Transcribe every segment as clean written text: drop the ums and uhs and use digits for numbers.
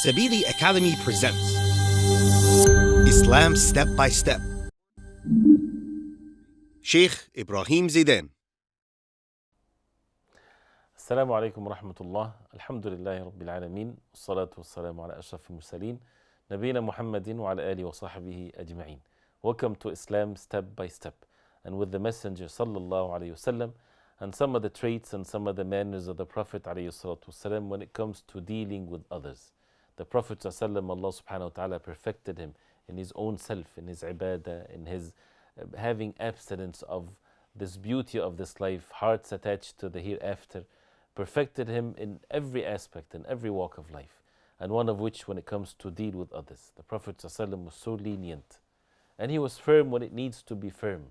Sabili Academy presents Islam Step by Step. Sheikh Ibrahim Zaidan. السلام عليكم ورحمة الله. الحمد لله رب العالمين، والصلاة والسلام على أشرف المرسلين نبينا محمد وعلى آله وصحبه أجمعين. Welcome to Islam Step by Step, and with the Messenger sallallahu alayhi wasallam, and some of the traits and some of the manners of the Prophet alayhi salatu wasallam when it comes to dealing with others. The Prophet sallallahu, Allah subhanahu wa ta'ala perfected him in his own self, in his ibadah, in his having abstinence of this beauty of this life, hearts attached to the hereafter, perfected him in every aspect, in every walk of life, and one of which when it comes to deal with others. The Prophet ﷺ was so lenient, and he was firm when it needs to be firm,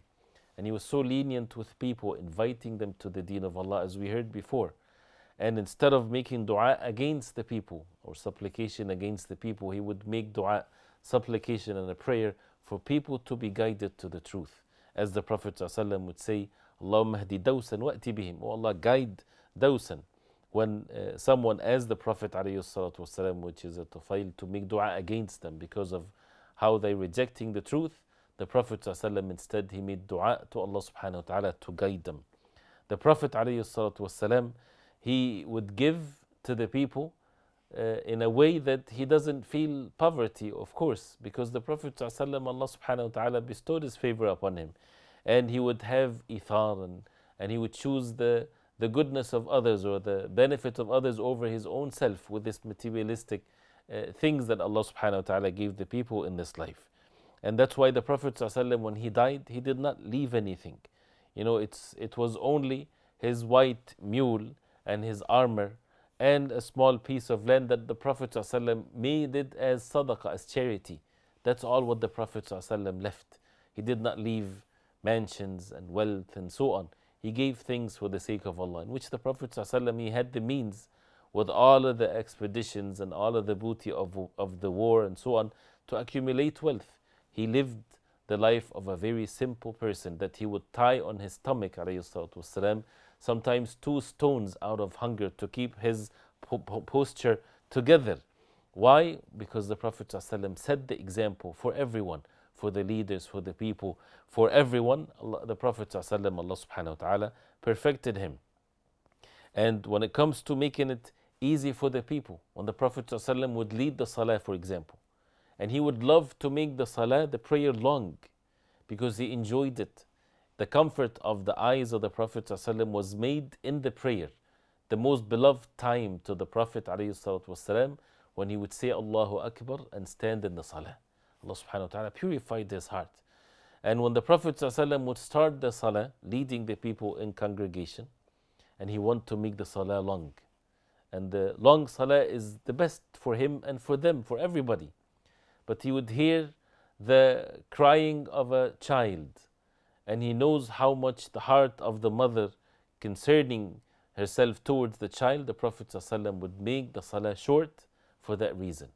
and he was so lenient with people, inviting them to the deen of Allah, as we heard before. And instead of making dua against the people or supplication against the people, he would make dua, supplication and a prayer for people to be guided to the truth. As the Prophet ﷺ would say, Allahumma hdi dawsan wa'ti bihim, oh Allah, guide Dawsan. When someone asked the Prophet ﷺ, which is a tufail, to make dua against them because of how they rejecting the truth, the Prophet ﷺ instead he made dua to Allah subhanahu wa ta'ala to guide them. The Prophet ﷺ, he would give to the people in a way that he doesn't feel poverty, of course, because the Prophet ﷺ, Allah subhanahu wa ta'ala bestowed his favor upon him, and he would have ithar, and he would choose the goodness of others or the benefit of others over his own self with this materialistic things that Allah subhanahu wa ta'ala gave the people in this life. And that's why the Prophet ﷺ, when he died, he did not leave anything. You know, it was only his white mule and his armor and a small piece of land that the Prophet ﷺ made it as sadaqah, as charity. That's all what the Prophet ﷺ left. He did not leave mansions and wealth and so on. He gave things for the sake of Allah, in which the Prophet ﷺ, he had the means, with all of the expeditions and all of the booty of the war and so on, to accumulate wealth. He lived the life of a very simple person, that he would tie on his stomach, والسلام, sometimes 2 stones out of hunger to keep his posture together. Why? Because the Prophet ﷺ set the example for everyone, for the leaders, for the people, for everyone. The Prophet ﷺ, Allah subhanahu wa ta'ala perfected him. And when it comes to making it easy for the people, when the Prophet ﷺ would lead the salah, for example, and he would love to make the salah, the prayer, long, because he enjoyed it. The comfort of the eyes of the Prophet ﷺ was made in the prayer. The most beloved time to the Prophet ﷺ, when he would say Allahu Akbar and stand in the salah. Allah subhanahu wa ta'ala purified his heart. And when the Prophet ﷺ would start the salah, leading the people in congregation, and he wanted to make the salah long. And the long salah is the best for him and for them, for everybody. But he would hear the crying of a child, and he knows how much the heart of the mother concerning herself towards the child. The Prophet ﷺ would make the salah short for that reason.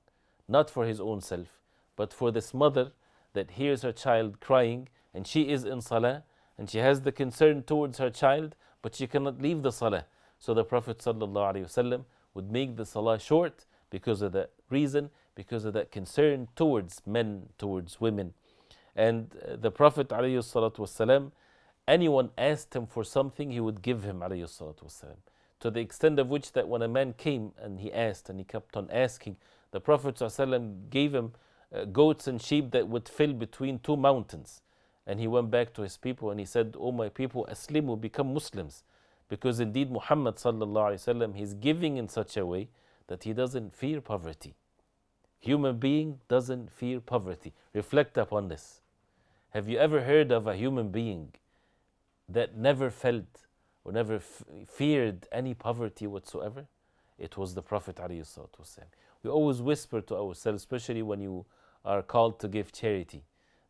Not for his own self, but for this mother that hears her child crying, and she is in salah, and she has the concern towards her child, but she cannot leave the salah. So the Prophet ﷺ would make the salah short because of that reason, because of that concern towards men, towards women. And the Prophet ﷺ, anyone asked him for something, he would give him ﷺ. To the extent of which that when a man came and he asked and he kept on asking, the Prophet ﷺ gave him goats and sheep that would fill between 2 mountains. And he went back to his people and he said, "O my people, Aslimu, become Muslims." Because indeed Muhammad sallallahu alaihi wasallam, he's giving in such a way that he doesn't fear poverty. Human being doesn't fear poverty. Reflect upon this. Have you ever heard of a human being that never felt or never feared any poverty whatsoever? It was the Prophet ﷺ. We always whisper to ourselves, especially when you are called to give charity,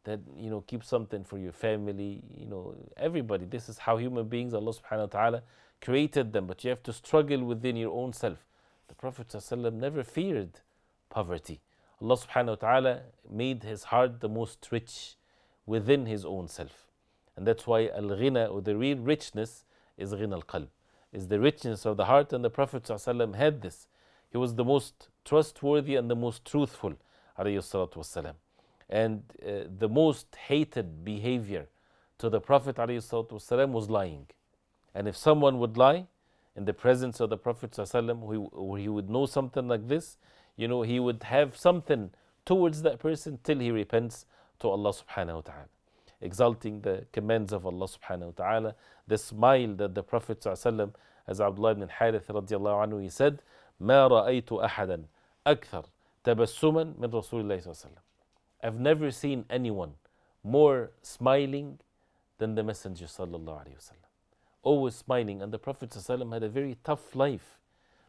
that, you know, keep something for your family, you know, everybody. This is how human beings, Allah subhanahu wa ta'ala created them, but you have to struggle within your own self. The Prophet ﷺ never feared poverty. Allah subhanahu wa ta'ala made his heart the most rich within his own self. And that's why al-ghina, or the real richness, is ghina al-qalb, is the richness of the heart, and the Prophet ﷺ had this. He was the most trustworthy and the most truthful, alayhi salatu wassalam. And the most hated behavior to the Prophet alayhi salatu wassalam was lying. And if someone would lie in the presence of the Prophet sallallahu or he would know something like this, he would have something towards that person till he repents to Allah subhanahu wa ta'ala. Exalting the commands of Allah subhanahu wa ta'ala, the smile that the Prophet sallallahu, as Abdullah ibn al-Harith radiallahu anhu, he said, ما رأيت أحدا أكثر تبسما من رسول الله صلى الله عليه وسلم. I've never seen anyone more smiling than the Messenger sallallahu alayhi wasallam. Always smiling. And the Prophet ﷺ had a very tough life,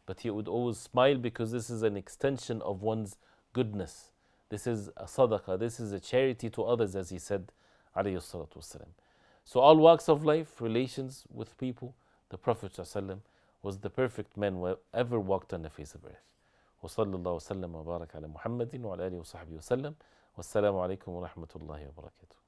but he would always smile because this is an extension of one's goodness. This is a sadaqah, this is a charity to others, as he said, alayhi salatu wasalam. So all walks of life, relations with people, the Prophet ﷺ was the perfect man who ever walked on the face of earth. وصلى الله وسلم وبارك على محمد وعلى آله وصحبه وسلم. والسلام عليكم ورحمة الله وبركاته.